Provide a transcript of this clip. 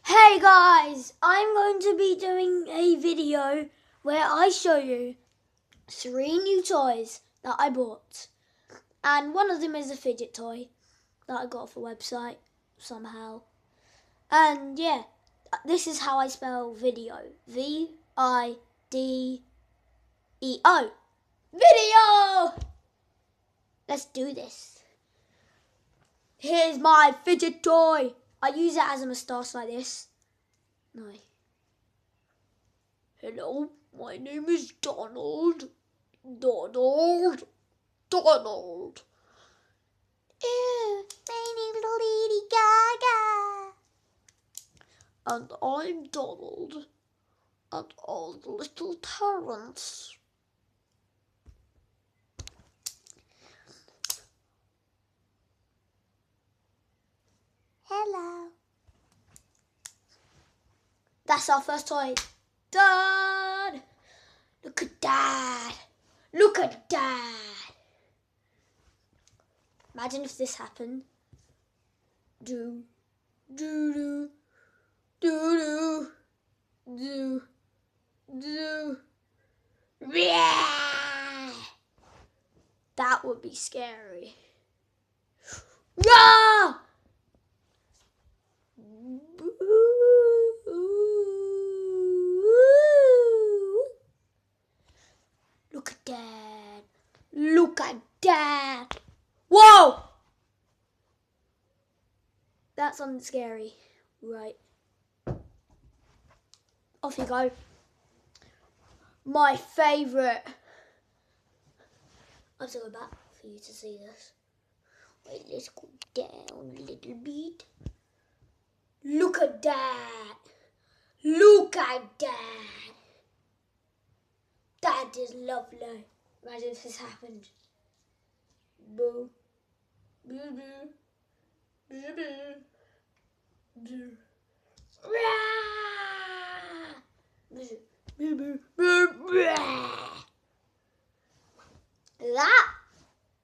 Hey guys, I'm going to be doing a video where I show you 3 new toys that I bought. And one of them is a fidget toy that I got off a website somehow. And yeah, this is how I spell video. V-I-D-E-O. Video! Let's do this. Here's my fidget toy. I use it as a moustache like this. No. Hello, my name is Donald. Donald. Ew, my name's Lady Gaga. And I'm Donald. And all the little parents. Hello. That's our first toy. Dad! Look at Dad! Look at Dad! Imagine if this happened. Do, do, do, do, do, do, do. Yeah! That would be scary. Yeah! Look at Dad. Look at Dad. Whoa! That's something scary. Right. Off you go. My favourite. I have to go back for you to see this. Wait, let's go down a little bit. Look at Dad. Look at Dad. That is lovely. Imagine if this happened. Boo. Boo boo. Boo boo. Boo. Rah! Boo boo. Boo boo.